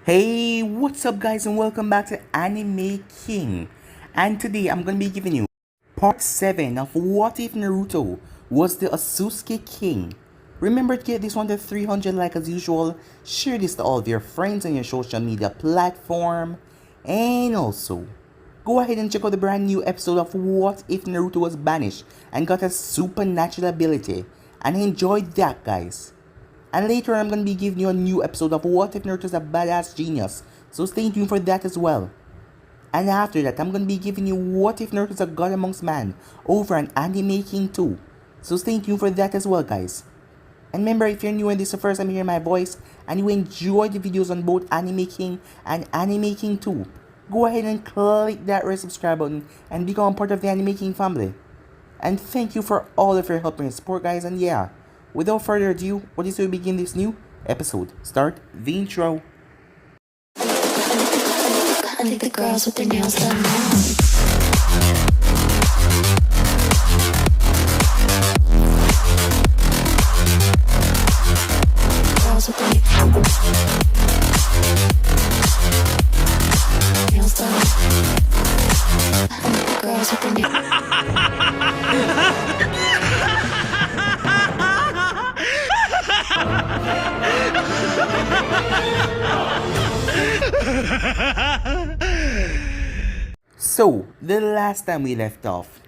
Hey, what's up guys and welcome back to Anime King. And today I'm gonna be giving you part 7 of What If Naruto Was the Otsutsuki King. Remember to get this one to 300 like as usual, share this to all of your friends on your social media platform, and also go ahead and check out the brand new episode of What If Naruto Was Banished and got a supernatural ability, and enjoy that guys. And later I'm going to be giving you a new episode of What If Naruto's a Badass Genius, so stay tuned for that as well. And after that I'm going to be giving you What If Naruto's a God Amongst Man over on Anime King 2, so stay tuned for that as well guys. And remember, if you're new and this is the first time hearing my voice and you enjoy the videos on both Anime King and Anime King 2, go ahead and click that red subscribe button and become part of the Anime King family. And thank you for all of your help and support guys, and yeah, without further ado, what is to begin this new episode? Start the intro. I think the girls with their nails done now. Girls with their nails done. I think the girls with their So, the last time we left off,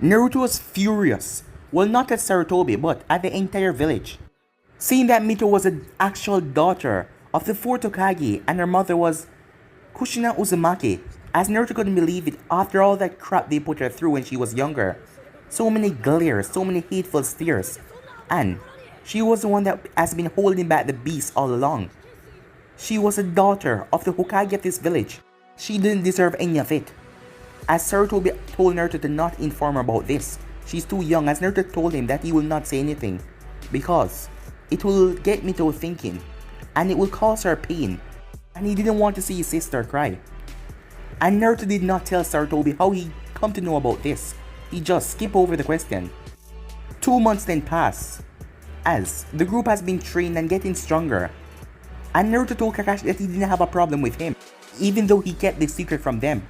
Naruto was furious. Well, not at Sarutobi, but at the entire village. Seeing that Mito was an actual daughter of the 4th Hokage and her mother was Kushina Uzumaki, as Naruto couldn't believe it after all that crap they put her through when she was younger. So many glares, so many hateful stares, and she was the one that has been holding back the beast all along. She was a daughter of the Hokage of this village. She didn't deserve any of it. As Sarutobi told Naruto to not inform her about this, she's too young, as Naruto told him that he will not say anything because it will get Mito thinking and it will cause her pain, and he didn't want to see his sister cry. And Naruto did not tell Sarutobi how he come to know about this. He just skipped over the question. 2 months then pass, as the group has been trained and getting stronger, and Naruto told Kakashi that he didn't have a problem with him, even though he kept this secret from them.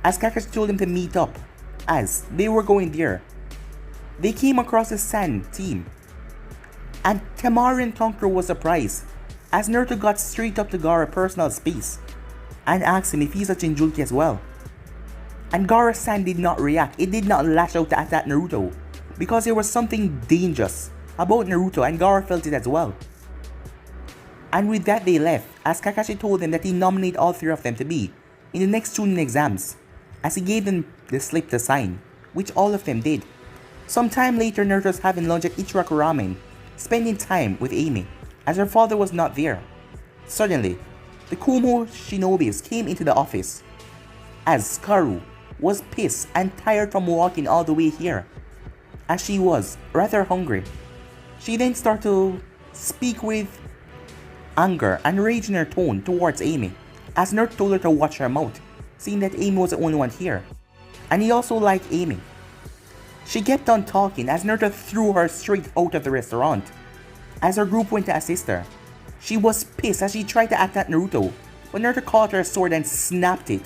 As Kakashi told him to meet up, as they were going there, they came across the Sand team, and Temari and Tonkuro was surprised as Naruto got straight up to Gaara's personal space and asked him if he's a Jinchuriki as well. And Gaara's Sand did not react, it did not lash out to attack Naruto because there was something dangerous about Naruto, and Gaara felt it as well. And with that they left, as Kakashi told them that he nominated all 3 of them to be in the next Chunin exams, as he gave them the slip to sign, which all of them did. Some time later, Naruto was having lunch at Ichiraku Ramen, spending time with Amy, as her father was not there. Suddenly, the Kumo shinobis came into the office, as Karu was pissed and tired from walking all the way here, as she was rather hungry. She then started to speak with anger and rage in her tone towards Amy, as Naruto told her to watch her mouth, seeing that Amy was the only one here, and he also liked Amy. She kept on talking as Naruto threw her straight out of the restaurant, as her group went to assist her. She was pissed as she tried to attack Naruto, but Naruto caught her sword and snapped it.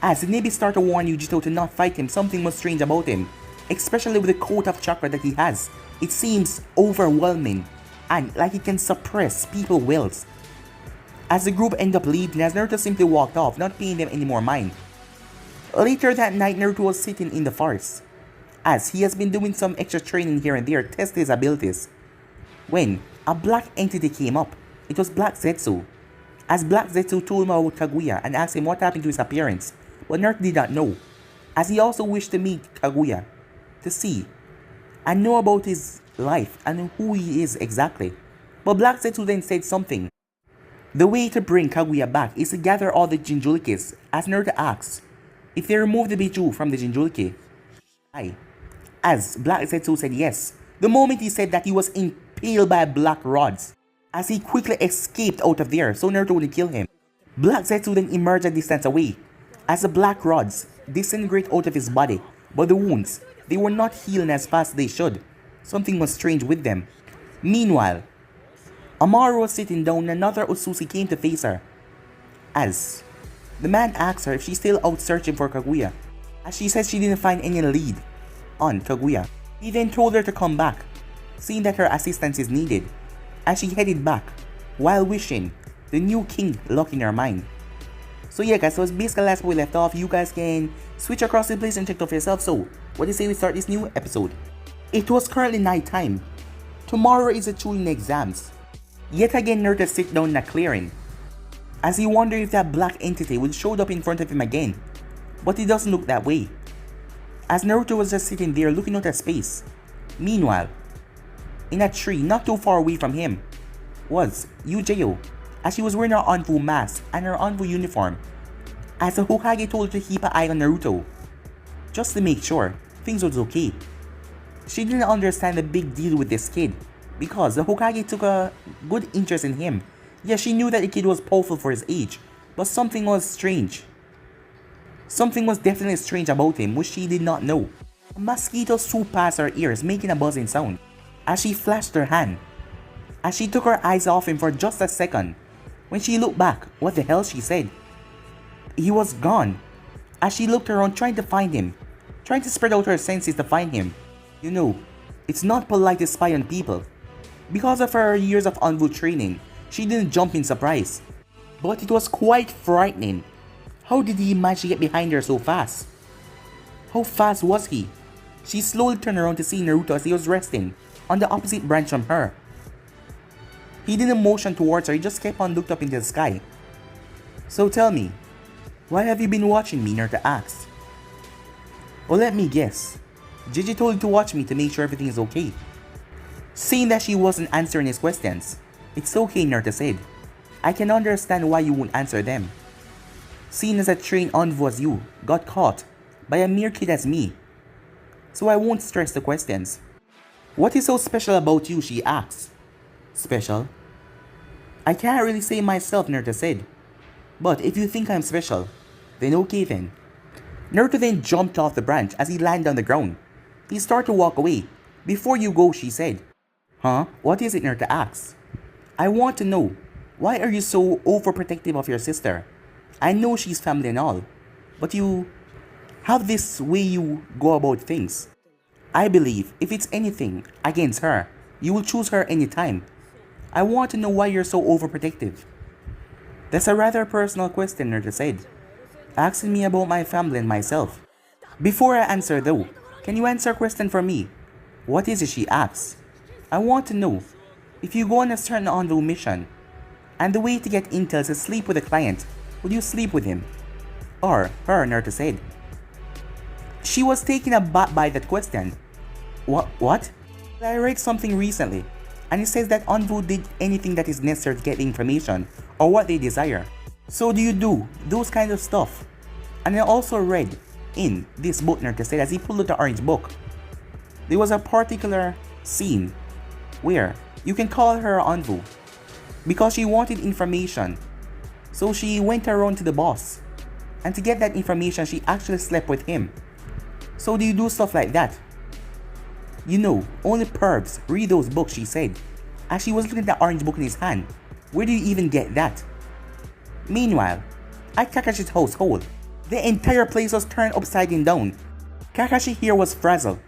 As the Neji started to warn Yujito to not fight him, something was strange about him, especially with the coat of chakra that he has. It seems overwhelming, and like it can suppress people's wills. As the group ended up leaving, as Naruto simply walked off, not paying them any more mind. Later that night, Naruto was sitting in the forest, as he has been doing some extra training here and there to test his abilities, when a black entity came up. It was Black Zetsu, as Black Zetsu told him about Kaguya and asked him what happened to his appearance, but Naruto did not know, as he also wished to meet Kaguya to see and know about his life and who he is exactly. But Black Zetsu then said something. The way to bring Kaguya back is to gather all the Jinchurikis, as Naruto asks if they remove the Biju from the Jinchuriki. As Black Zetsu said yes, the moment he said that he was impaled by black rods, as he quickly escaped out of there so Naruto wouldn't kill him. Black Zetsu then emerged a distance away, as the black rods disintegrate out of his body, but the wounds, they were not healing as fast as they should. Something was strange with them. Meanwhile, Amaru was sitting down and another Otsutsuki came to face her. As the man asked her if she's still out searching for Kaguya, as she said she didn't find any lead on Kaguya. He then told her to come back, seeing that her assistance is needed, as she headed back, while wishing the new king luck in her mind. So yeah guys, so it's basically the last where we left off. You guys can switch across the place and check it out for yourself. So, what do you say we start this new episode? It was currently night time. Tomorrow is the Chunin exams. Yet again Naruto sit down in a clearing, as he wondered if that black entity would show up in front of him again. But it doesn't look that way, as Naruto was just sitting there looking out at space. Meanwhile, in a tree not too far away from him was Yujo, as she was wearing her Anbu mask and her Anbu uniform, as the Hokage told her to keep an eye on Naruto, just to make sure things was okay. She didn't understand the big deal with this kid, because the Hokage took a good interest in him. Yeah, she knew that the kid was powerful for his age, but something was strange. Something was definitely strange about him, which she did not know. A mosquito swooped past her ears, making a buzzing sound, as she flashed her hand. As she took her eyes off him for just a second, when she looked back, what the hell, she said. He was gone. As she looked around trying to find him, trying to spread out her senses to find him. You know, it's not polite to spy on people. Because of her years of Anbu training, she didn't jump in surprise. But it was quite frightening. How did he manage to get behind her so fast? How fast was he? She slowly turned around to see Naruto as he was resting on the opposite branch from her. He didn't motion towards her, he just kept on looking up into the sky. So tell me, why have you been watching me? Naruto asked. Well, let me guess. Gigi told you to watch me to make sure everything is okay. Seeing that she wasn't answering his questions, it's okay, Naruto said. I can understand why you won't answer them. Seeing as a trained Anbu as you got caught by a mere kid as me, so I won't stress the questions. What is so special about you? She asked. Special? I can't really say myself, Naruto said. But if you think I'm special, then okay then. Naruto then jumped off the branch as he landed on the ground. He started to walk away. Before you go, she said. Huh? What is it? Naruto asked. I want to know, why are you so overprotective of your sister? I know she's family and all, but you have this way you go about things. I believe if it's anything against her, you will choose her anytime. I want to know why you're so overprotective. That's a rather personal question, Naruto said, asking me about my family and myself. Before I answer though, can you answer a question for me? What is it? She asked. I want to know, if you go on a certain Anbu mission, and the way to get intel is to sleep with a client, would you sleep with him? Or her, Naruto said. She was taken aback by that question. What? I read something recently, and it says that Anbu did anything that is necessary to get the information, or what they desire. So do you do those kind of stuff? And I also read in this book, Naruto said, as he pulled out the orange book, there was a particular scene where you can call her Anbu, because she wanted information. So she went around to the boss, and to get that information she actually slept with him. So do you do stuff like that? You know, only pervs read those books, she said, as she was looking at the orange book in his hand. Where do you even get that? Meanwhile, at Kakashi's household, the entire place was turned upside down. Kakashi here was frazzled,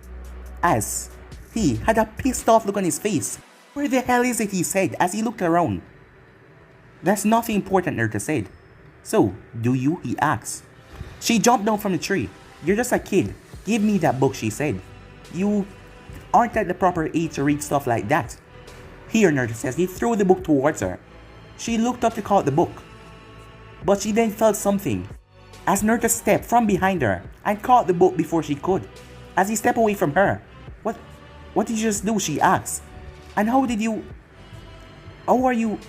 as he had a pissed off look on his face. Where the hell is it? He said as he looked around. That's nothing important, Naruto said. So, do you? He asked. She jumped down from the tree. You're just a kid. Give me that book, she said. You aren't at the proper age to read stuff like that. Here, Naruto says. He threw the book towards her. She looked up to call the book, but she then felt something, as Naruto stepped from behind her and caught the book before she could. As he stepped away from her. What did you just do? She asked. And how are you?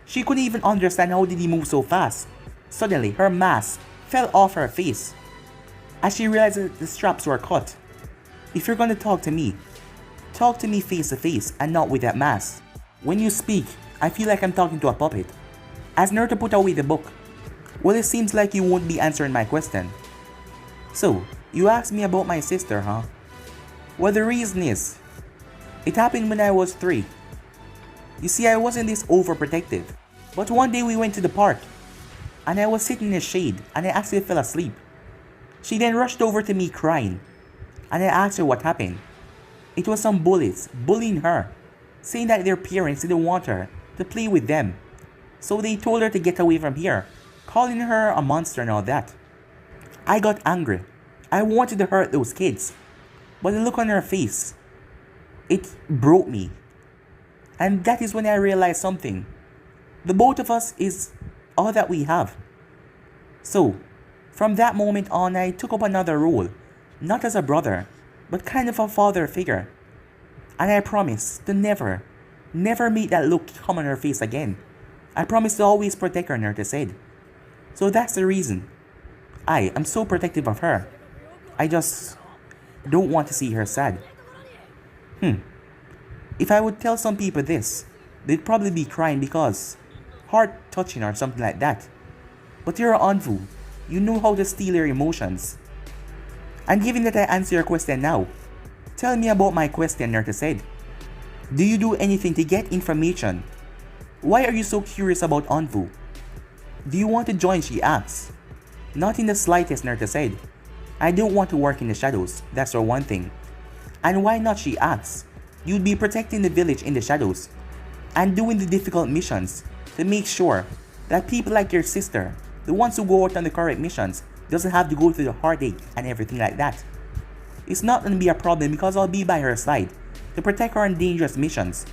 She couldn't even understand how did he move so fast. Suddenly, her mask fell off her face, as she realized that the straps were cut. If you're gonna talk to me face to face and not with that mask. When you speak, I feel like I'm talking to a puppet. As Naruto put away the book. Well, it seems like you won't be answering my question. So, you asked me about my sister, huh? Well, the reason is, it happened when I was 3. You see, I wasn't this overprotective. But one day we went to the park, and I was sitting in the shade, and I actually fell asleep. She then rushed over to me crying, and I asked her what happened. It was some bullies bullying her, saying that their parents didn't want her to play with them. So they told her to get away from here, calling her a monster and all that. I got angry. I wanted to hurt those kids. But the look on her face, it broke me. And that is when I realized something. The both of us is all that we have. So, from that moment on, I took up another role. Not as a brother, but kind of a father figure. And I promised to never make that look come on her face again. I promised to always protect her, Naruto said. So that's the reason. I am so protective of her. I just don't want to see her sad. If I would tell some people this, they'd probably be crying because heart touching or something like that. But you're Anbu. You know how to steal your emotions. And given that I answer your question now, tell me about my question, Naruto said. Do you do anything to get information? Why are you so curious about Anbu? Do you want to join, she asks. Not in the slightest, Naruto said. I don't want to work in the shadows, that's for one thing. And why not, she asks. You'd be protecting the village in the shadows and doing the difficult missions to make sure that people like your sister, the ones who go out on the correct missions, doesn't have to go through the heartache and everything like that. It's not gonna be a problem because I'll be by her side to protect her on dangerous missions.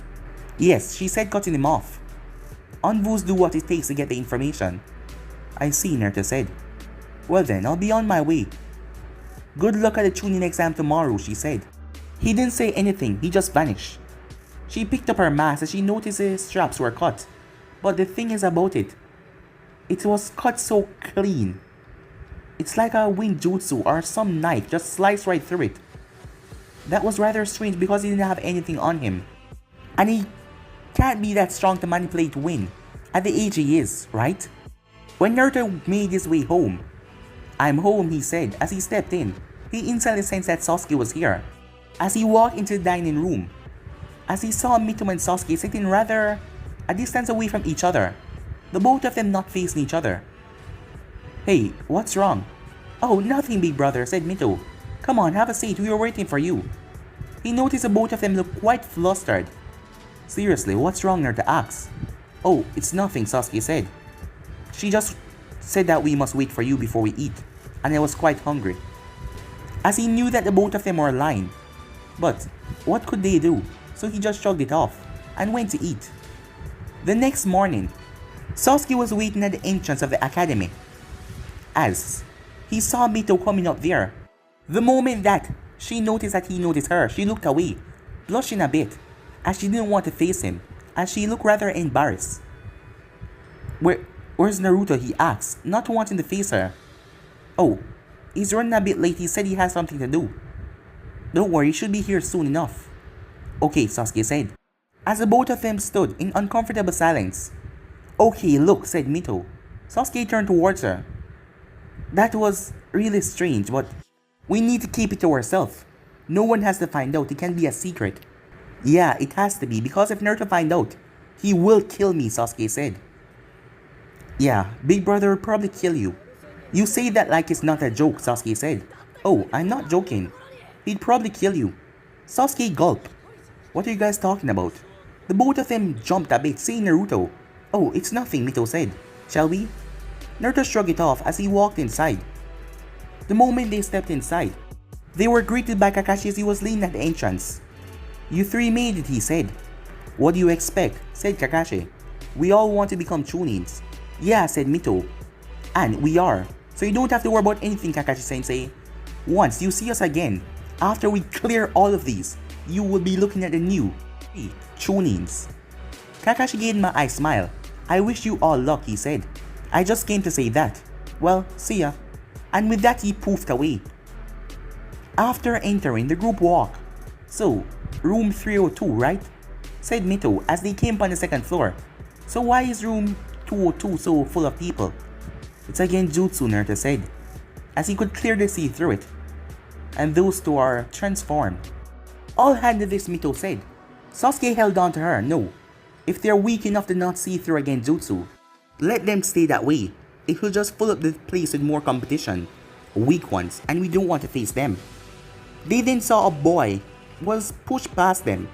Yes, she said, cutting him off. Anbus do what it takes to get the information. I see, Naruto said. Well then, I'll be on my way. Good luck at the tuning exam tomorrow, she said. He didn't say anything, he just vanished. She picked up her mask as she noticed his straps were cut. But the thing is about it was cut so clean. It's like a winged jutsu or some knife just sliced right through it. That was rather strange because he didn't have anything on him. And he can't be that strong to manipulate wind at the age he is, right? When Naruto made his way home, I'm home, he said as he stepped in. He instantly sensed that Sasuke was here. As he walked into the dining room, as he saw Mito and Sasuke sitting rather a distance away from each other, the both of them not facing each other. Hey, what's wrong? Oh, nothing, big brother, said Mito. Come on, have a seat, we were waiting for you. He noticed the both of them looked quite flustered. Seriously, what's wrong, Naruto asked. Oh, it's nothing, Sasuke said. She just said that we must wait for you before we eat, and I was quite hungry. As he knew that the both of them were lying. But what could they do? So he just shrugged it off and went to eat. The next morning, Sasuke was waiting at the entrance of the academy. As he saw Mito coming up there, the moment that she noticed that he noticed her, she looked away, blushing a bit, as she didn't want to face him, as she looked rather embarrassed. Where's Naruto? He asked, not wanting to face her. Oh, he's running a bit late, he said he has something to do. Don't worry, he should be here soon enough. Okay, Sasuke said, as the both of them stood in uncomfortable silence. Okay, look, said Mito. Sasuke turned towards her. That was really strange, but we need to keep it to ourselves. No one has to find out, it can be a secret. Yeah, it has to be, because if Naruto find out, he will kill me, Sasuke said. Yeah, big brother will probably kill you. You say that like it's not a joke, Sasuke said. Oh, I'm not joking. He'd probably kill you. Sasuke gulped. What are you guys talking about? The both of them jumped a bit, saying Naruto. Oh, it's nothing, Mito said. Shall we? Naruto shrugged it off as he walked inside. The moment they stepped inside, they were greeted by Kakashi as he was leaning at the entrance. You three made it, he said. What do you expect? Said Kakashi. We all want to become Chunins. Yeah, said Mito. And we are. So you don't have to worry about anything, Kakashi-sensei. Once you see us again, after we clear all of these, you will be looking at the new Chunins. Kakashi gave him a smile. I wish you all luck, he said. I just came to say that. Well, see ya. And with that he poofed away. After entering the group walk. So, room 302, right? Said Mito as they came on the second floor. So why is room 202 so full of people? It's a genjutsu, Naruto said, as he could clearly see through it. And those two are transformed. All hand to this, Mito said. Sasuke held on to her. No. If they're weak enough to not see through a genjutsu, let them stay that way. It will just fill up the place with more competition, weak ones, and we don't want to face them. They then saw a boy was pushed past them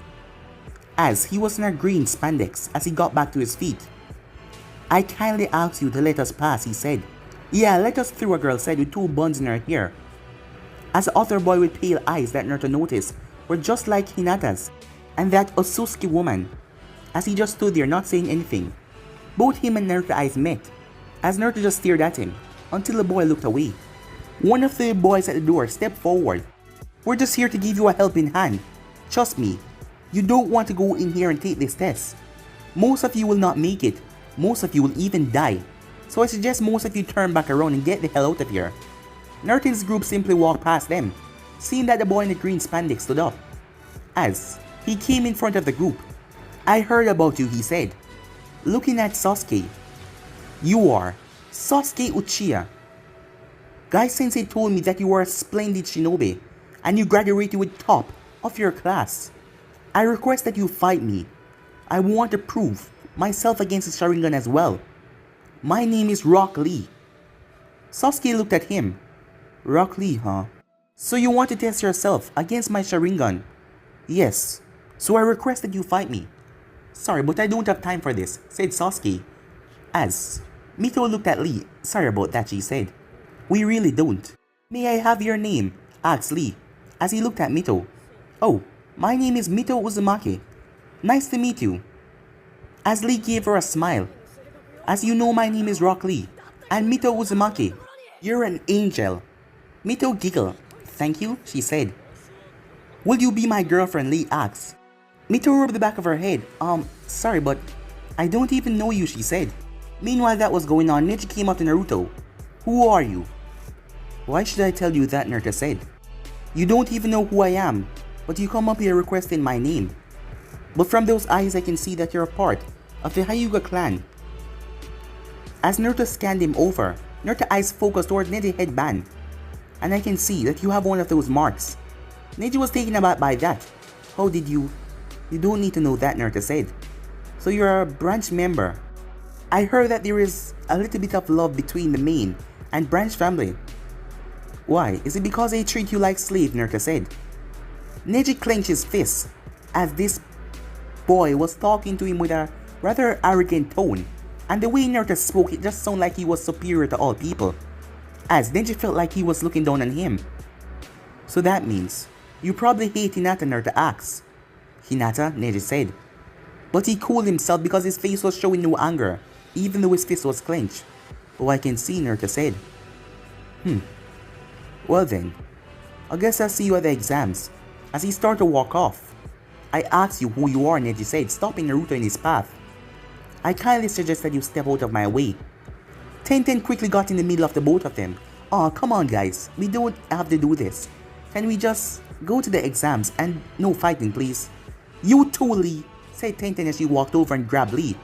as he was in a green spandex as he got back to his feet. I kindly ask you to let us pass, he said. Yeah, let us through, a girl said with two buns in her hair. As the other boy with pale eyes that Naruto noticed were just like Hinata's and that Otsutsuki woman, as he just stood there not saying anything. Both him and Naruto's eyes met, as Naruto just stared at him until the boy looked away. One of the boys at the door stepped forward. We're just here to give you a helping hand. Trust me, you don't want to go in here and take this test. Most of you will not make it. Most of you will even die. So I suggest most of you turn back around and get the hell out of here. Naruto's group simply walked past them, seeing that the boy in the green spandex stood up. As he came in front of the group. I heard about you, he said, looking at Sasuke. You are Sasuke Uchiha. Guy Sensei told me that you are a splendid shinobi and you graduated with top of your class. I request that you fight me. I want to prove myself against the Sharingan as well. My name is Rock Lee. Sasuke looked at him. Rock Lee, huh? So you want to test yourself against my Sharingan? Yes. So I request that you fight me. Sorry, but I don't have time for this, said Sasuke. As Mito looked at Lee. Sorry about that, she said. We really don't. May I have your name? Asked Lee, as he looked at Mito. Oh, my name is Mito Uzumaki. Nice to meet you. As Lee gave her a smile. As you know, my name is Rock Lee, and Mito Uzumaki. You're an angel. Mito giggled. Thank you, she said. Will you be my girlfriend? Lee asked. Mito rubbed the back of her head. Sorry, but I don't even know you, she said. Meanwhile that was going on, Neji came up to Naruto. Who are you? Why should I tell you that? Naruto said. You don't even know who I am, but you come up here requesting my name. But from those eyes I can see that you're a part of the Hyuga clan. As Naruto scanned him over, Naruto's eyes focused toward Neji's headband. And I can see that you have one of those marks. Neji was taken aback by that. How did you? You don't need to know that, Naruto said. So you're a branch member. I heard that there is a little bit of love between the main and branch family. Why? Is it because they treat you like slave? Naruto said. Neji clenched his fist as this boy was talking to him with a rather arrogant tone, and the way Naruto spoke, it just sounded like he was superior to all people, as Neji felt like he was looking down on him. So that means you probably hate Hinata, Naruto asked. Hinata, Neji said. But he cooled himself because his face was showing no anger, even though his fist was clenched. Oh, I can see, Naruto said. Well then, I guess I'll see you at the exams. As he started to walk off. I asked you who you are, Neji said, stopping Naruto in his path. I kindly suggest that you step out of my way. Tenten quickly got in the middle of the both of them. Aw, come on guys, we don't have to do this. Can we just go to the exams and no fighting, please? You too, Lee, said Tenten as she walked over and grabbed Lee.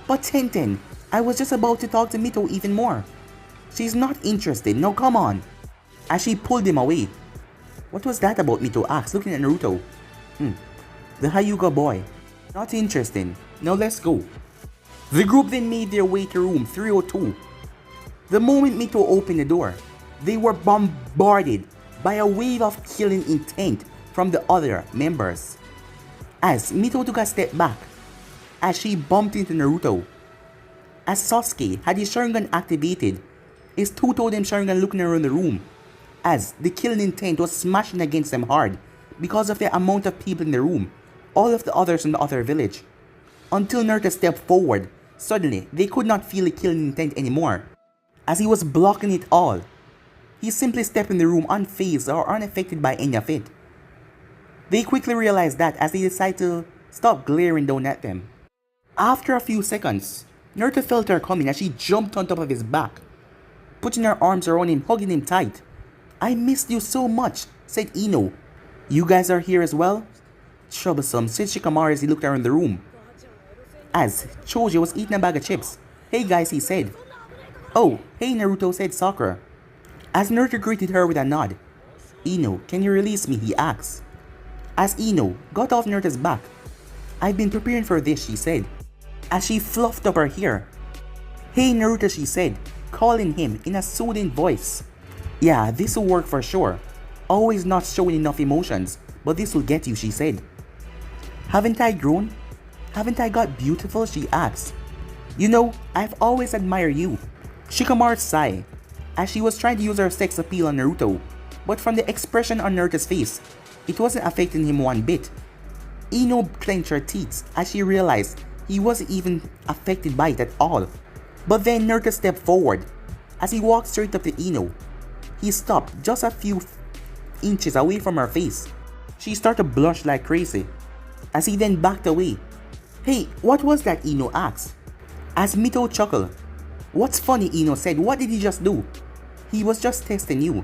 But Tenten, I was just about to talk to Mito even more. She's not interested, now come on. As she pulled him away. What was that about? Mito asked, looking at Naruto. The Hyuga boy. Not interesting. Now let's go. The group then made their way to room 302. The moment Mito opened the door, they were bombarded by a wave of killing intent from the other members. As Mito took a step back, as she bumped into Naruto. As Sasuke had his Sharingan activated, his two totem Sharingan looking around the room, as the killing intent was smashing against them hard because of the amount of people in the room, all of the others in the other village. Until Naruto stepped forward, suddenly they could not feel the killing intent anymore, as he was blocking it all. He simply stepped in the room unfazed or unaffected by any of it. They quickly realized that as they decided to stop glaring down at them. After a few seconds, Naruto felt her coming as she jumped on top of his back, putting her arms around him, hugging him tight. I missed you so much, said Ino. You guys are here as well? Troublesome, said Shikamaru as he looked around the room. As Choji was eating a bag of chips. Hey guys, he said. Oh, hey Naruto, said Sakura. As Naruto greeted her with a nod. Ino, can you release me? He asked. As Ino got off Naruto's back. I've been preparing for this, she said. as she fluffed up her hair. "Hey Naruto," she said, calling him in a soothing voice. "Yeah, this will work for sure. Always not showing enough emotions, but this will get you," she said. "Haven't I grown? Haven't I got beautiful?" she asked. "You know, I've always admired you." Shikamaru sighed, as she was trying to use her sex appeal on Naruto, but from the expression on Naruto's face, it wasn't affecting him one bit. Ino clenched her teeth as she realized he wasn't even affected by it at all. But then Naruto stepped forward. As he walked straight up to Ino, he stopped just a few inches away from her face. She started to blush like crazy, as he then backed away. "Hey, what was that?" Ino asked. As Mito chuckled. "What's funny?" Ino said. "What did he just do?" "He was just testing you.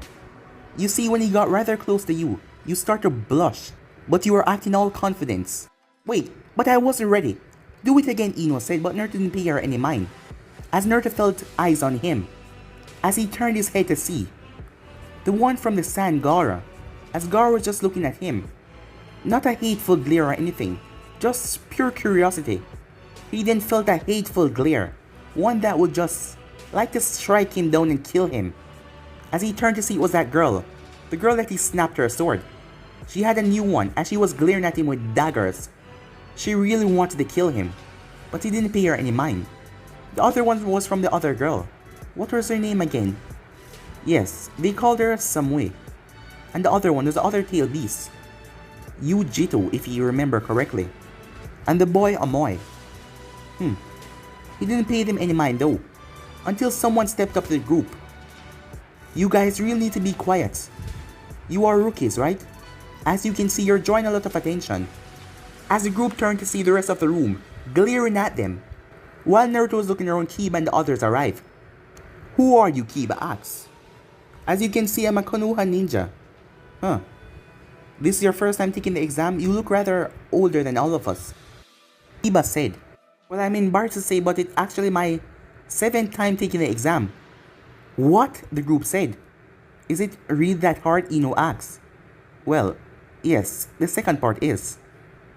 You see, when he got rather close to you, you start to blush, but you were acting all confidence." "Wait, but I wasn't ready." "Do it again," Ino said, but Naruto didn't pay her any mind, as Naruto felt eyes on him. As he turned his head to see, the one from the sand, Gaara, as Gaara was just looking at him. Not a hateful glare or anything, just pure curiosity. He then felt a hateful glare, one that would just like to strike him down and kill him. As he turned to see, it was that girl, the girl that he snapped her sword. She had a new one as she was glaring at him with daggers. She really wanted to kill him, but he didn't pay her any mind. The other one was from the other girl. What was her name again? Yes, they called her some way. And the other one was the other tail beast, Yujito, if you remember correctly. And the boy Amoy. He didn't pay them any mind though, until someone stepped up to the group. "You guys really need to be quiet. You are rookies, right? As you can see, you're drawing a lot of attention." As the group turned to see the rest of the room glaring at them, while Naruto was looking around, Kiba and the others arrived. "Who are you?" Kiba asked. "As you can see, I'm a Konoha ninja." "Huh. This is your first time taking the exam? You look rather older than all of us." Kiba said. "Well, I'm embarrassed to say, but it's actually my 7th time taking the exam." "What?" the group said. "Is it really that hard?" Ino asked. "Well, yes, the second part is."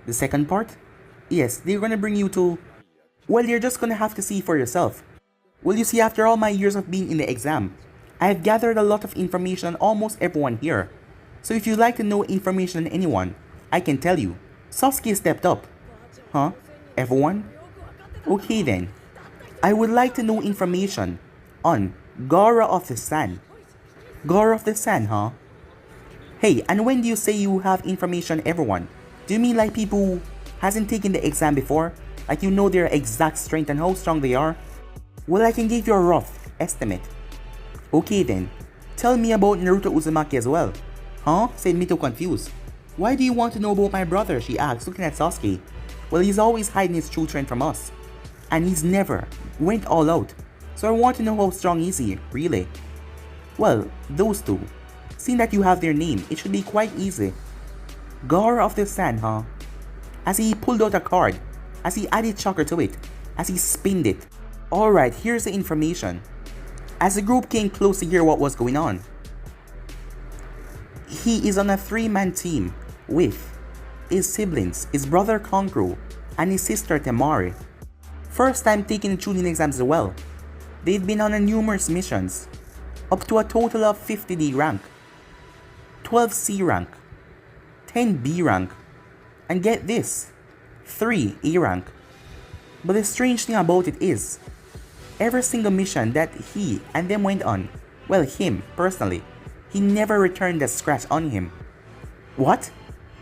"The second part?" "Yes, they're gonna bring you to... Well, you're just gonna have to see for yourself." "Well, you see, after all my years of being in the exam, I have gathered a lot of information on almost everyone here. So if you'd like to know information on anyone, I can tell you." Sasuke stepped up. "Huh? Everyone? Okay then. I would like to know information on Gaara of the Sand." "Gaara of the Sand, huh? Hey, and when do you say you have information on everyone? Do you mean like people who hasn't taken the exam before? Like you know their exact strength and how strong they are?" "Well, I can give you a rough estimate." "Okay then. Tell me about Naruto Uzumaki as well." "Huh?" said Mito, confused. "Why do you want to know about my brother?" she asked, looking at Sasuke. "Well, he's always hiding his true strength from us, and he's never went all out. So I want to know how strong is he, really?" "Well, those two. Seeing that you have their name, it should be quite easy." "Gaara of the Sand, huh?" As he pulled out a card, as he added chakra to it, as he spinned it. "Alright, here's the information." As the group came close to hear what was going on, he is on a 3-man team with his siblings, his brother Kankuro, and his sister Temari. First time taking the Chunin exams as well. They've been on numerous missions, up to a total of 50D rank, 12C rank, 10B rank, and get this, 3 A rank. But the strange thing about it is, every single mission that he and them went on, well, him personally, he never returned a scratch on him. "What?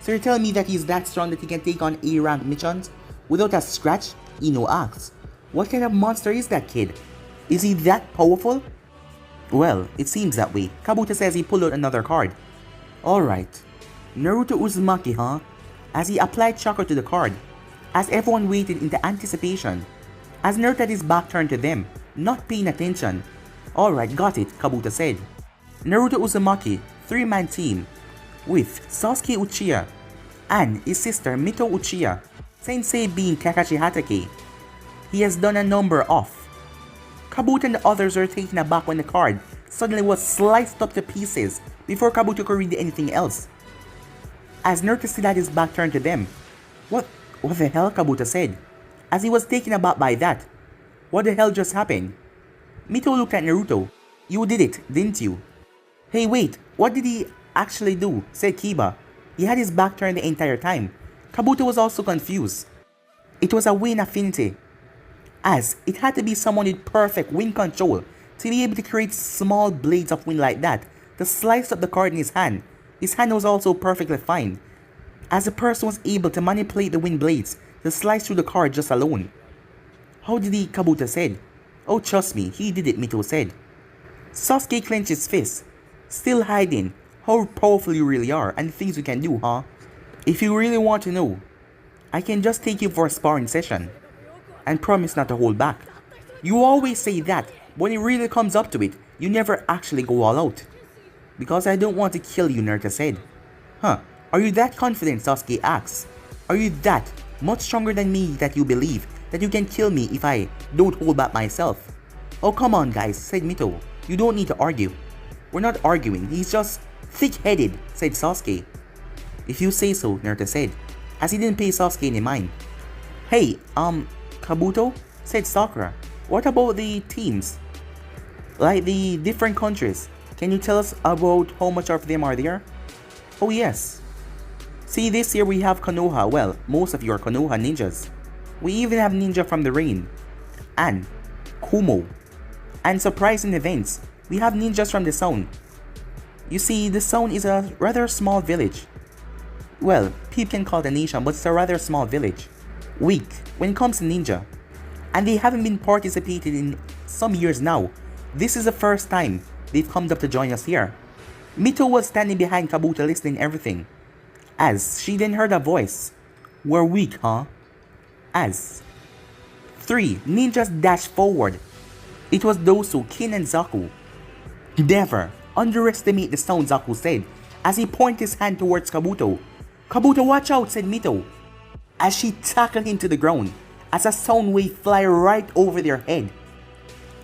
So you're telling me that he's that strong that he can take on A rank missions without a scratch?" Ino asked. "What kind of monster is that kid? Is he that powerful?" "Well, it seems that way." Kabuto says he pulled out another card. "Alright, Naruto Uzumaki, huh?" As he applied chakra to the card, as everyone waited into anticipation, as Naruto had his back turned to them, not paying attention. "Alright, got it," Kabuto said. Naruto Uzumaki, 3-man team, with Sasuke Uchiha and his sister Mito Uchiha, Sensei being Kakashi Hatake. He has done a number of. Kabuto and the others were taken aback when the card suddenly was sliced up to pieces before Kabuto could read anything else. As Naruto still had his back turned to them. What the hell?" Kabuto said, as he was taken aback by that. What the hell just happened? Mito looked at Naruto. You did it, didn't you? Hey wait, what did he actually do? Said Kiba. He had his back turned the entire time. Kabuto was also confused. It was a wind affinity, as it had to be someone with perfect wind control to be able to create small blades of wind like that to slice up the card in his hand. His hand was also perfectly fine, as the person was able to manipulate the wind blades to slice through the card just alone. How did he? Kabuto said. Oh, trust me, he did it, Mito said. Sasuke clenched his fist, still hiding how powerful you really are and the things you can do, huh? If you really want to know, I can just take you for a sparring session and promise not to hold back. You always say that, but when it really comes up to it, you never actually go all out. Because I don't want to kill you, Naruto said. Huh, are you that confident, Sasuke asked. Are you that much stronger than me that you believe that you can kill me if I don't hold back myself? Oh come on guys, said Mito. You don't need to argue. We're not arguing, he's just thick-headed, said Sasuke. If you say so, Naruto said, as he didn't pay Sasuke any mind. Hey, Kabuto, said Sakura. What about the teams? Like the different countries. Can you tell us about how much of them are there? Oh yes. See, this year we have Konoha. Well, most of you are Konoha ninjas. We even have ninja from the rain. And Kumo. And surprising events, we have ninjas from the Sound. You see, the Sound is a rather small village. Well, people can call it a nation, but it's a rather small village. Weak when it comes to ninja. And they haven't been participated in some years now. This is the first time they've come up to join us here. Mito was standing behind Kabuto listening everything, as she then heard a voice. We're weak, huh? As 3 ninjas dashed forward. It was Dosu, Kin and Zaku. Never underestimate the Sound, Zaku said, as he pointed his hand towards Kabuto. Kabuto, watch out, said Mito, as she tackled him to the ground, as a sound wave fly right over their head.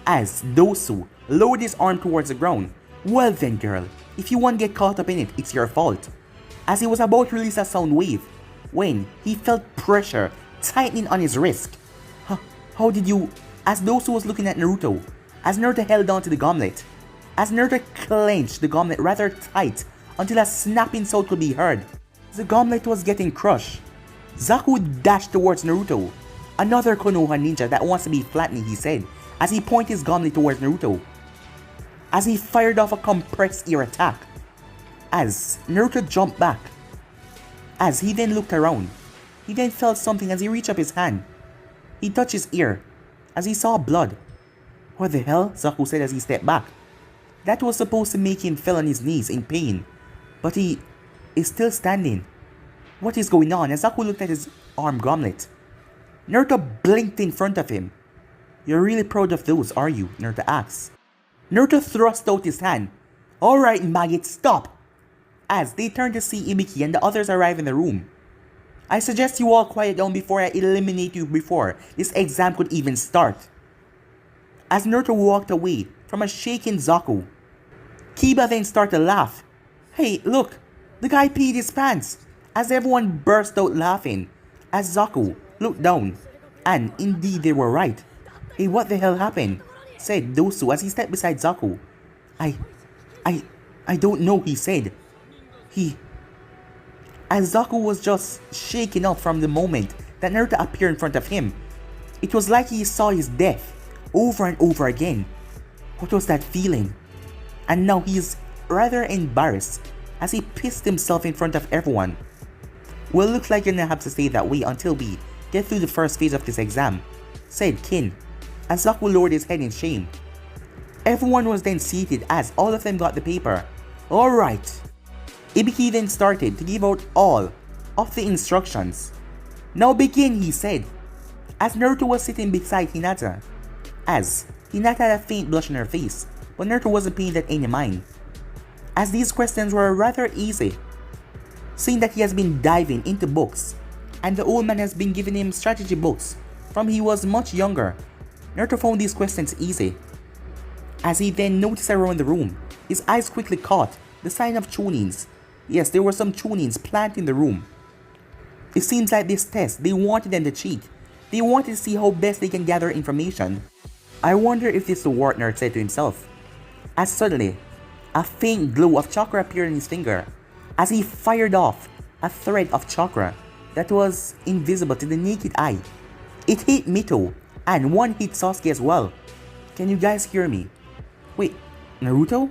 As Dosu lowered his arm towards the ground. Well then girl, if you want to get caught up in it, it's your fault. As he was about to release a sound wave, when he felt pressure tightening on his wrist. How did you? As Dosu was looking at Naruto, as Naruto held on to the gauntlet, as Naruto clenched the gauntlet rather tight until a snapping sound could be heard. The gauntlet was getting crushed. Zaku dashed towards Naruto. Another Konoha ninja that wants to be flattening, he said, as he pointed his gauntlet towards Naruto. As he fired off a compressed ear attack. As Naruto jumped back. As he then looked around, he then felt something as he reached up his hand. He touched his ear, as he saw blood. What the hell? Zaku said as he stepped back. That was supposed to make him fall on his knees in pain, but he is still standing. What is going on? As Zaku looked at his arm gauntlet, Naruto blinked in front of him. You're really proud of those, are you? Naruto asked. Naruto thrust out his hand. Alright maggot, stop! As they turned to see Ibiki and the others arrive in the room. I suggest you all quiet down before I eliminate you before this exam could even start. As Naruto walked away from a shaking Zaku, Kiba then started to laugh. Hey, look! The guy peed his pants! As everyone burst out laughing, as Zaku looked down, and indeed they were right. Hey, what the hell happened? Said Dosu as he stepped beside Zaku. I don't know, he said. As Zaku was just shaken up from the moment that Naruto appeared in front of him. It was like he saw his death over and over again. What was that feeling? And now he is rather embarrassed as he pissed himself in front of everyone. Well, looks like you're gonna have to stay that way until we get through the first phase of this exam, said Kin, as Zaku lowered his head in shame. Everyone was then seated as all of them got the paper. Alright. Ibiki then started to give out all of the instructions. Now begin, he said, as Naruto was sitting beside Hinata. As Hinata had a faint blush on her face, but Naruto wasn't paying that any mind, as these questions were rather easy, seeing that he has been diving into books, and the old man has been giving him strategy books from he was much younger. Naruto found these questions easy. As he then noticed around the room, his eyes quickly caught the sign of tunings. Yes, there were some tunings planted in the room. It seems like this test, they wanted them to cheat, They wanted to see how best they can gather information. I wonder if this is what Nerd said to himself. As suddenly, a faint glow of chakra appeared in his finger as he fired off a thread of chakra that was invisible to the naked eye. It hit Mito and one hit Sasuke as well. Can you guys hear me? Wait, Naruto?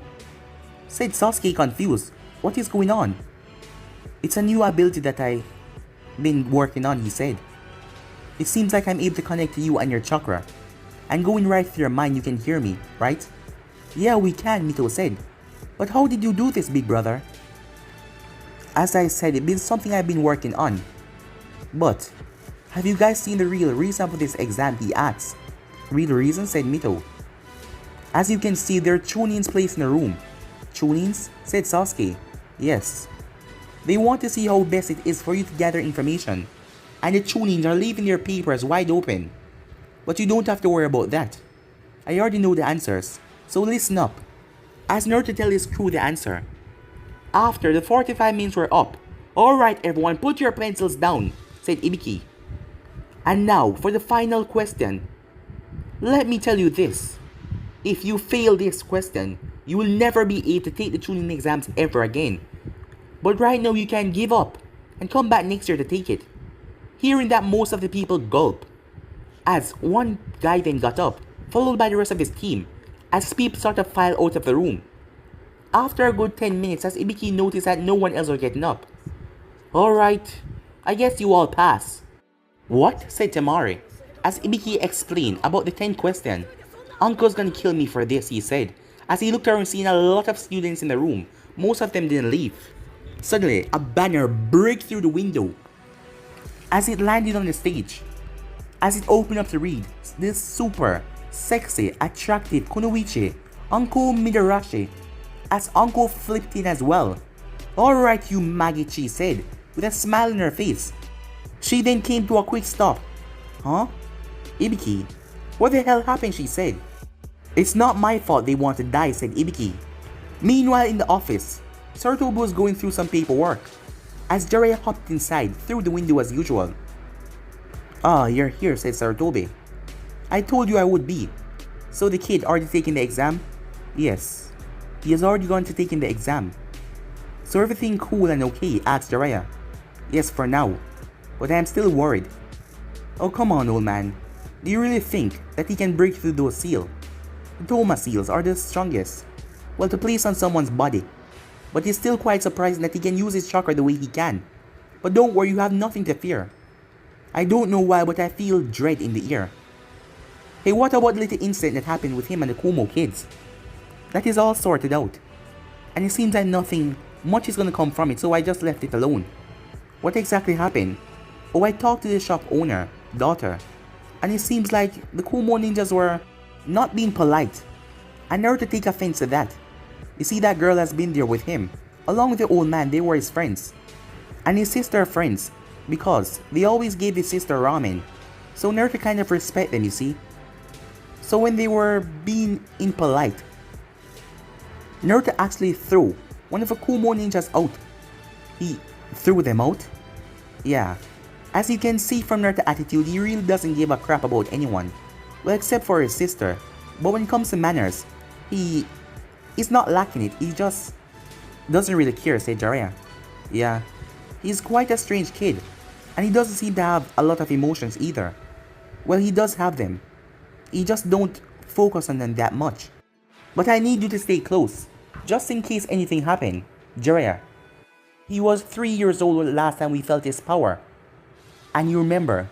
Said Sasuke confused. What is going on? It's a new ability that I've been working on, he said. It seems like I'm able to connect to you and your chakra. And going right through your mind you can hear me, right? Yeah, we can, Mito said. But how did you do this, big brother? As I said, it's been something I've been working on. But, have you guys seen the real reason for this exam, he asked. Real reason, said Mito. As you can see, there are Chunins placed in the room. Chunins? Said Sasuke. Yes. They want to see how best it is for you to gather information. And the Chunins are leaving their papers wide open. But you don't have to worry about that. I already know the answers, so listen up. As Naruto tells his crew the answer. After the 45 minutes were up, alright everyone, put your pencils down, said Ibiki. And now for the final question. Let me tell you this. If you fail this question, you will never be able to take the Chunin exams ever again. But right now you can give up and come back next year to take it. Hearing that, most of the people gulp. As one guy then got up, followed by the rest of his team, as people started to file out of the room. After a good 10 minutes, as Ibiki noticed that no one else was getting up. Alright, I guess you all pass. What? Said Temari, as Ibiki explained about the 10th question. Uncle's gonna kill me for this, he said, as he looked around seeing a lot of students in the room. Most of them didn't leave. Suddenly, a banner broke through the window as it landed on the stage. As it opened up to read, this super, sexy, attractive Kunoichi, Anko Midarashi, as Anko flipped in as well. Alright you maggot, she said, with a smile on her face. She then came to a quick stop. Huh? Ibiki, what the hell happened, she said. It's not my fault they want to die, said Ibiki. Meanwhile in the office, Sarutobi was going through some paperwork, as Jiraiya hopped inside through the window as usual. Ah, you're here, said Sarutobi. I told you I would be. So the kid already taking the exam? Yes, he has already gone to taking the exam. So everything cool and okay, asked Jiraiya. Yes, for now, but I am still worried. Oh come on, old man. Do you really think that he can break through those seals? The Toma seals are the strongest. Well, to place on someone's body. But it's still quite surprising that he can use his chakra the way he can. But don't worry, you have nothing to fear. I don't know why, but I feel dread in the air. Hey, what about the little incident that happened with him and the Kumo kids? That is all sorted out. And it seems that nothing much is gonna come from it, so I just left it alone. What exactly happened? Oh, I talked to the shop owner, daughter. And it seems like the Kumo ninjas were not being polite. And Naruto take offense to that. You see, that girl has been there with him. Along with the old man, they were his friends. And his sister are friends, because they always gave his sister ramen. So Naruto kind of respect them, you see. So when they were being impolite, Naruto actually threw one of the Kumo ninjas out. He threw them out? Yeah. As you can see from Naruto's attitude, he really doesn't give a crap about anyone. Well, except for his sister. But when it comes to manners, he's not lacking it. He just doesn't really care, said Jiraiya. Yeah. He's quite a strange kid. And he doesn't seem to have a lot of emotions either. Well, he does have them. He just don't focus on them that much. But I need you to stay close, just in case anything happened. Jiraiya. He was 3 years old last time we felt his power. And you remember?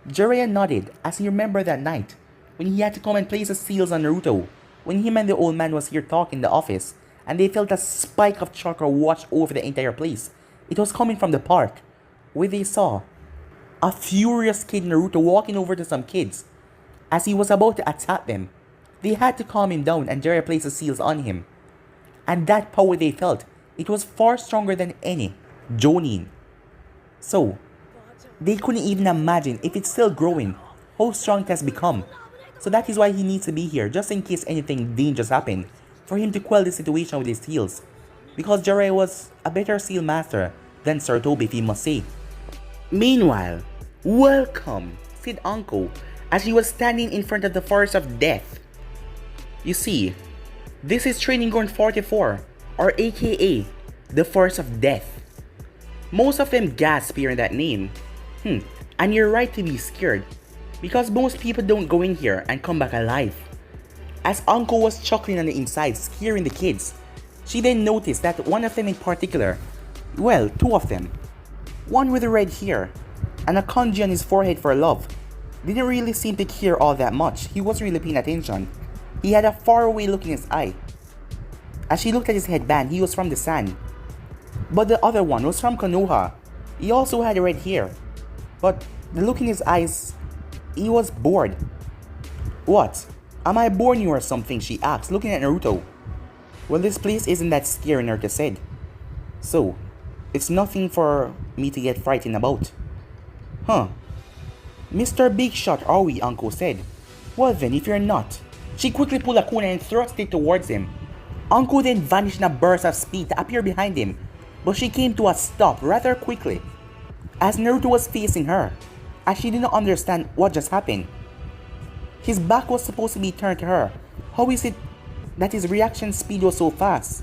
Jiraiya nodded as he remembered that night, when he had to come and place the seals on Naruto, when him and the old man was here talking in the office, and they felt a spike of chakra wash over the entire place. It was coming from the park, where they saw a furious kid Naruto walking over to some kids. As he was about to attack them, they had to calm him down and Jiraiya placed the seals on him. And that power they felt, it was far stronger than any Jonin. So, they couldn't even imagine, if it's still growing, how strong it has become. So that is why he needs to be here, just in case anything dangerous happened, for him to quell the situation with his seals. Because Jiraiya was a better seal master than Sarutobi, if he must say. Meanwhile, welcome said Anko, as he was standing in front of the forest of death. You see, this is training ground 44, or aka, the forest of death. Most of them gasp hearing that name. And you're right to be scared, because most people don't go in here and come back alive. As Anko was chuckling on the inside, scaring the kids, she then noticed that one of them in particular, well, two of them, one with the red hair and a kanji on his forehead for love, didn't really seem to care all that much. He wasn't really paying attention. He had a faraway look in his eye. As she looked at his headband, he was from the sand. But the other one was from Konoha. He also had red hair. But the look in his eyes, he was bored. What? Am I boring you or something? She asked, looking at Naruto. Well, this place isn't that scary, Naruto said. So, it's nothing for me to get frightened about. Huh. Mr. Big Shot are we? Anko said. Well then, if you're not. She quickly pulled a kunai and thrust it towards him. Anko then vanished in a burst of speed to appear behind him, but she came to a stop rather quickly, as Naruto was facing her, as she did not understand what just happened. His back was supposed to be turned to her. How is it that his reaction speed was so fast?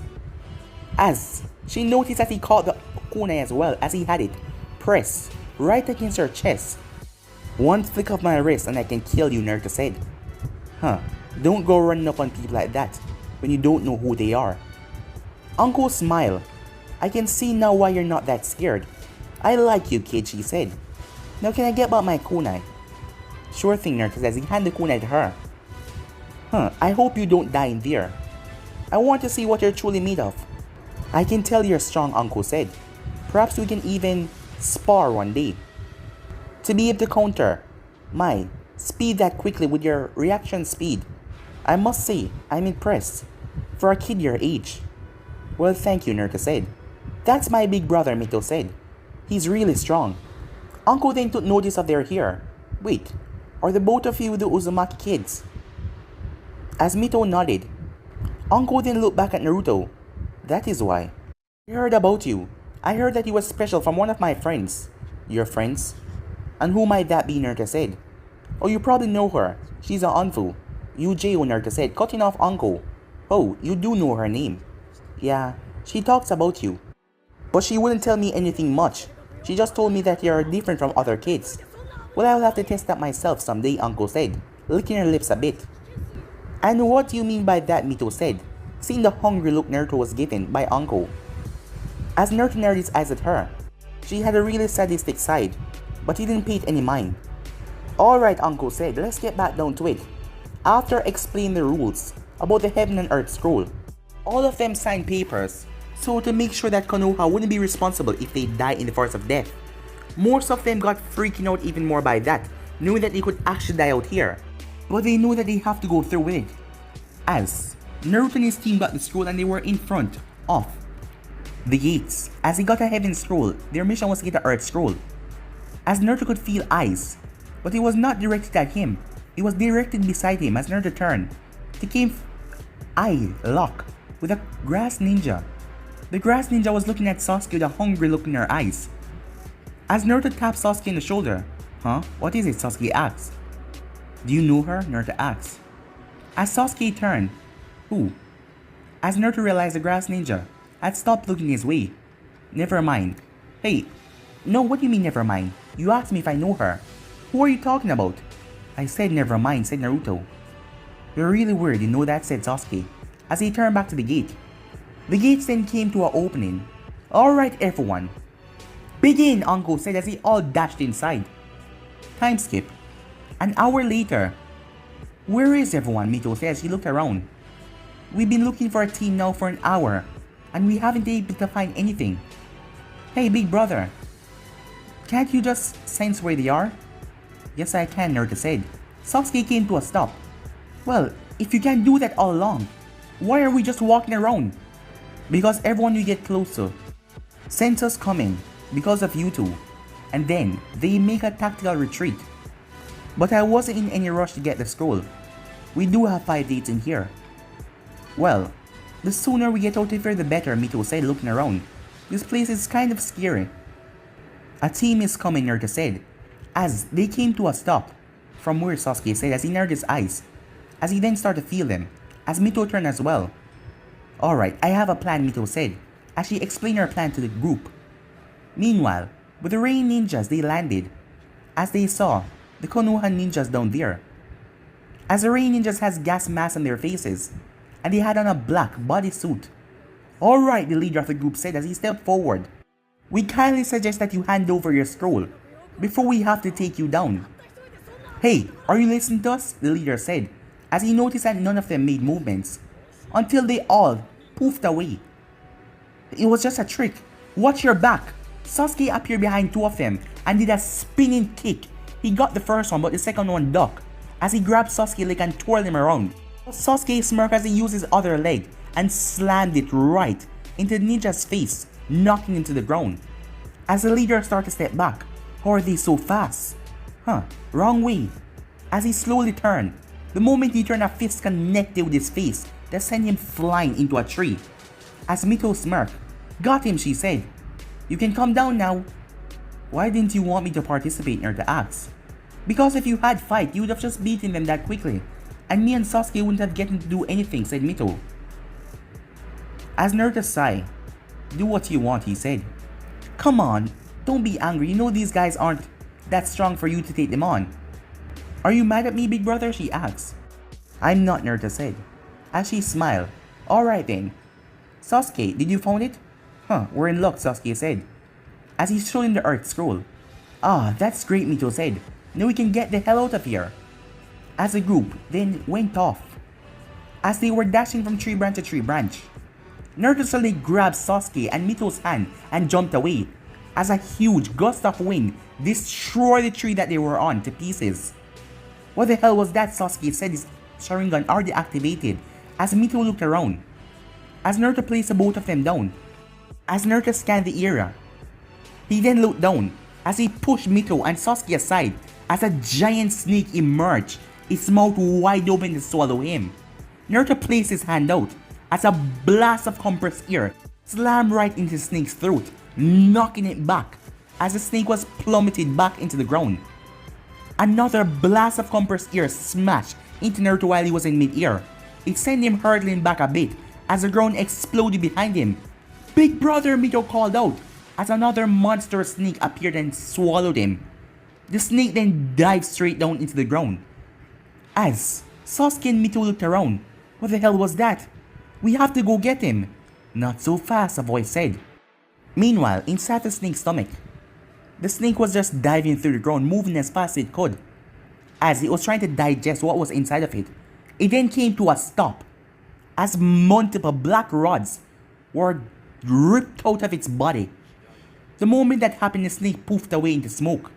As she noticed that he caught the kunai as well, as he had it pressed right against her chest. One flick of my wrist and I can kill you, Naruto said. Don't go running up on people like that when you don't know who they are. Anko smiled. I can see now why you're not that scared. I like you, kid, she said. Now can I get back my kunai? Sure thing, Naruto said as he handed the kunai to her. I hope you don't die in there. I want to see what you're truly made of. I can tell you're strong, Anko said. Perhaps we can even spar one day. To be able to counter my speed that quickly with your reaction speed, I must say, I'm impressed. For a kid your age. Well, thank you, Naruto said. That's my big brother, Mito said. He's really strong. Anko then took notice of their hair. Wait, are the both of you the Uzumaki kids? As Mito nodded, Anko then looked back at Naruto. That is why. I heard about you. I heard that you were special from one of my friends. Your friends? And who might that be, Naruto said. Oh, you probably know her. She's an Anbu. Yujo, Naruto said, cutting off Anko. Oh, you do know her name. Yeah, she talks about you. But she wouldn't tell me anything much. She just told me that you're different from other kids. Well, I'll have to test that myself someday, Anko said, licking her lips a bit. And what do you mean by that, Mito said, seeing the hungry look Naruto was given by Anko. As Naruto narrowed his eyes at her, she had a really sadistic side, but he didn't pay it any mind. Alright, Anko said, let's get back down to it. After explaining the rules about the Heaven and Earth scroll, all of them signed papers, so to make sure that Konoha wouldn't be responsible if they die in the forest of death. Most of them got freaking out even more by that, knowing that they could actually die out here, but they knew that they have to go through with it. As Naruto and his team got the scroll and they were in front of the gates. As he got a Heaven scroll, their mission was to get the Earth scroll. As Naruto could feel eyes, but it was not directed at him. It was directed beside him as Naruto turned. They came eye lock with a grass ninja. The grass ninja was looking at Sasuke with a hungry look in her eyes. As Naruto tapped Sasuke in the shoulder. What is it? Sasuke asked. Do you know her? Naruto asked. As Sasuke turned. Who? As Naruto realized the grass ninja had stopped looking his way. Never mind. Hey, no, what do you mean never mind? You asked me if I know her. Who are you talking about? I said never mind, said Naruto. You're really weird, you know that, said Sasuke, as he turned back to the gate. The gates then came to an opening. Alright everyone. Begin, Anko said as they all dashed inside. Time skip. An hour later. Where is everyone? Mito said as he looked around. We've been looking for a team now for an hour, and we haven't been able to find anything. Hey big brother. Can't you just sense where they are? Yes I can, Naruto said. Sasuke came to a stop. Well, if you can do that all along, why are we just walking around? Because everyone you get close to sense us coming because of you two, and then they make a tactical retreat. But I wasn't in any rush to get the scroll. We do have 5 dates in here. Well, the sooner we get out of here the better, Mito said, looking around. This place is kind of scary. A team is coming, Naruto said, as they came to a stop from where Sasuke said as he narrowed his eyes, as he then started to feel them, as Mito turned as well. Alright, I have a plan, Mito said, as she explained her plan to the group. Meanwhile, with the rain ninjas they landed, as they saw the Konoha ninjas down there. As the rain ninjas has gas masks on their faces, and they had on a black bodysuit. Alright, the leader of the group said as he stepped forward. We kindly suggest that you hand over your scroll before we have to take you down. Hey, are you listening to us? The leader said, as he noticed that none of them made movements, until they all poofed away. It was just a trick. Watch your back. Sasuke appeared behind two of them and did a spinning kick. He got the first one but the second one ducked, as he grabbed Sasuke's leg and twirled him around. Sasuke smirked as he used his other leg and slammed it right into the ninja's face, knocking him to the ground. As the leader started to step back, how are they so fast? Wrong way. As he slowly turned, the moment he turned, a fist connected with his face that sent him flying into a tree. As Mito smirked, got him, she said. You can come down now. Why didn't you want me to participate? Naruto asked. Because if you had fight, you would have just beaten them that quickly, and me and Sasuke wouldn't have gotten to do anything, said Mito. As Naruto sighed, do what you want, he said. Come on, don't be angry, you know these guys aren't that strong for you to take them on. Are you mad at me, big brother? She asked. I'm not, Naruto said, as she smiled. Alright then. Sasuke, did you find it? We're in luck, Sasuke said, as he showed him the earth scroll. Ah, that's great, Mito said. Now we can get the hell out of here. As the group then went off. As they were dashing from tree branch to tree branch, Naruto suddenly grabbed Sasuke and Mito's hand and jumped away, as a huge gust of wind destroyed the tree that they were on to pieces. What the hell was that? Sasuke said, his Sharingan already activated, as Mito looked around. As Naruto placed the both of them down. As Naruto scanned the area, he then looked down as he pushed Mito and Sasuke aside as a giant snake emerged, its mouth wide open to swallow him. Naruto placed his hand out as a blast of compressed air slammed right into the snake's throat, knocking it back as the snake was plummeted back into the ground. Another blast of compressed air smashed into Naruto while he was in mid-air. It sent him hurtling back a bit as the ground exploded behind him. Big brother, Mito called out as another monster snake appeared and swallowed him. The snake then dived straight down into the ground. As Sasuke and Mito looked around, what the hell was that? We have to go get him. Not so fast, a voice said. Meanwhile, inside the snake's stomach, the snake was just diving through the ground, moving as fast as it could. As it was trying to digest what was inside of it, it then came to a stop as multiple black rods were ripped out of its body. The moment that happened, the snake poofed away into smoke.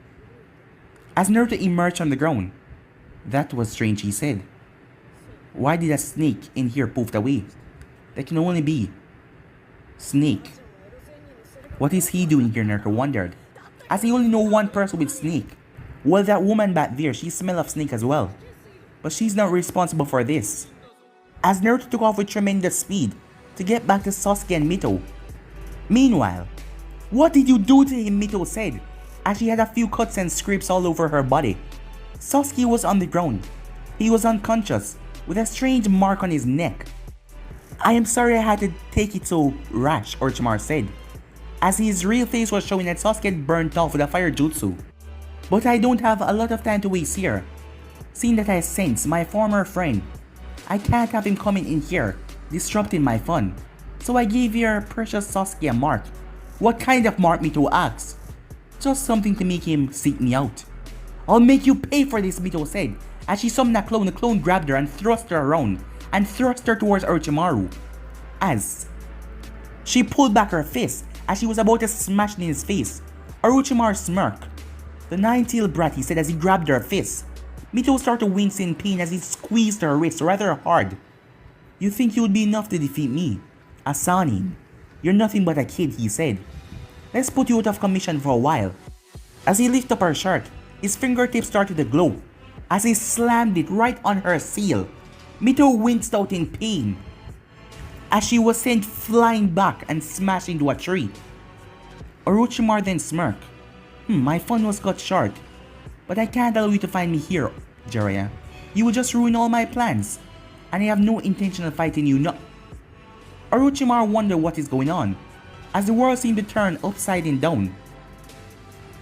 As Naruto emerged from the ground, that was strange, he said. Why did a snake in here poofed away? That can only be Snake. What is he doing here? Naruto wondered, as he only know one person with snake. Well, that woman back there, she smell of snake as well, but she's not responsible for this. As Naruto took off with tremendous speed to get back to Sasuke and Mito. Meanwhile, what did you do to him? Mito said, as she had a few cuts and scrapes all over her body. Sasuke was on the ground. He was unconscious, with a strange mark on his neck. I am sorry I had to take it so rash, Orochimaru said, as his real face was showing that Sasuke had burnt off with a fire jutsu. But I don't have a lot of time to waste here. Seeing that I sense my former friend, I can't have him coming in here, disrupting my fun. So I gave your precious Sasuke a mark. What kind of mark? Mito asked. Just something to make him seek me out. I'll make you pay for this, Mito said, as she summoned a clone. The clone grabbed her and thrust her around, and thrust her towards Orochimaru. As she pulled back her fist, as she was about to smash in his face, Orochimaru smirked. The nine-tailed brat, he said as he grabbed her fist. Mito started to wince in pain as he squeezed her wrist rather hard. You think you would be enough to defeat me? Asani, you're nothing but a kid, he said. Let's put you out of commission for a while. As he lifted up her shirt, his fingertips started to glow. As he slammed it right on her seal, Mito winced out in pain as she was sent flying back and smashed into a tree. Orochimaru then smirked. My fun was cut short. But I can't allow you to find me here, Jiraiya. You will just ruin all my plans. And I have no intention of fighting you, no. Orochimaru wondered what is going on, as the world seemed to turn upside down.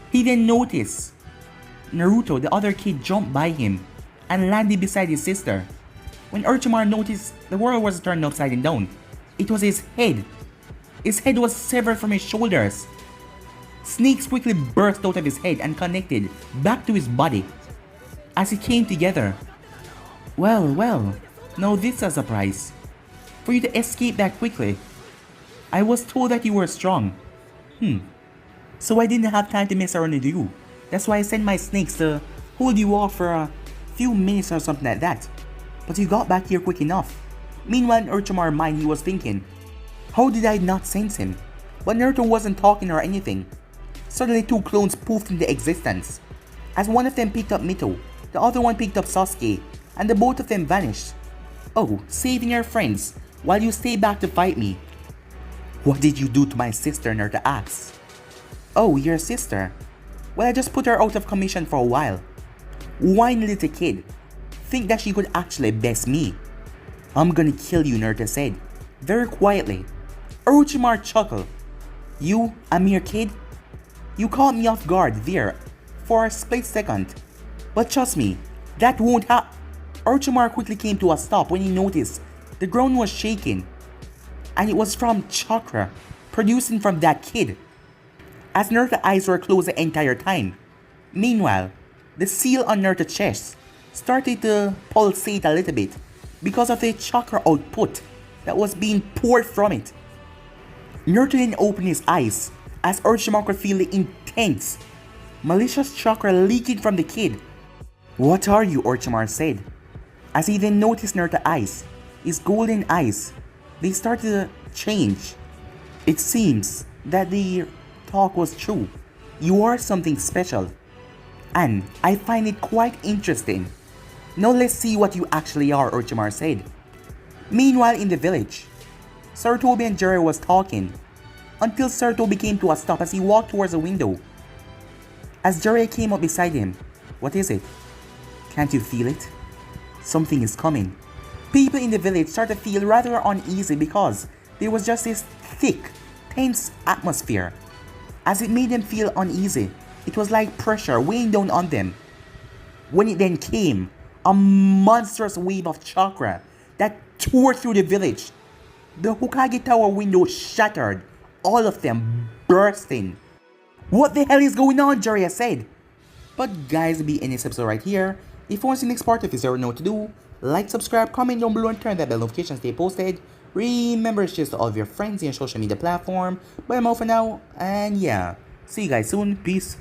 He then noticed Naruto, the other kid, jumped by him and landed beside his sister. When Orochimaru noticed the world was turned upside down, it was his head. His head was severed from his shoulders. Snakes quickly burst out of his head and connected back to his body as it came together. Well, now this is a surprise. For you to escape that quickly. I was told that you were strong. So I didn't have time to mess around with you. That's why I sent my snakes to hold you off for a few minutes or something like that. But you got back here quick enough. Meanwhile in Orochimaru's mind he was thinking, how did I not sense him? But Naruto wasn't talking or anything. Suddenly two clones poofed into existence. As one of them picked up Mito, the other one picked up Sasuke, and the both of them vanished. Oh, saving your friends, while you stay back to fight me. What did you do to my sister, Naruto asks. Oh, your sister? Well, I just put her out of commission for a while. Whiny little kid. Think that she could actually best me. I'm gonna kill you, Naruto said, very quietly. Orochimaru chuckled. You, a mere kid? You caught me off guard there for a split second. But trust me, that won't happen. Orochimaru quickly came to a stop when he noticed the ground was shaking. And it was from chakra producing from that kid. As Naruto's eyes were closed the entire time. Meanwhile, the seal on Naruto's chest started to pulsate a little bit because of the chakra output that was being poured from it. Naruto then opened his eyes as Orochimaru could feel the intense, malicious chakra leaking from the kid. What are you? Orochimaru said. As he then noticed Naruto's eyes, his golden eyes, they started to change. It seems that the talk was true. You are something special. And I find it quite interesting. Now let's see what you actually are, Orochimaru said. Meanwhile in the village, Sarutobi and Jiraiya was talking until Sarutobi came to a stop as he walked towards a window. As Jiraiya came up beside him, what is it? Can't you feel it? Something is coming. People in the village started to feel rather uneasy because there was just this thick, tense atmosphere. As it made them feel uneasy, it was like pressure weighing down on them. When it then came, a monstrous wave of chakra that tore through the village. The Hokage tower window shattered, all of them bursting. What the hell is going on? Jiraiya said. But guys, it'll be in this episode right here. If you want to see the next part, if you don't know what to do, like, subscribe, comment down below and turn that bell notification to stay posted. Remember to share to all of your friends in your social media platform. But I'm out for now, and yeah, see you guys soon. Peace.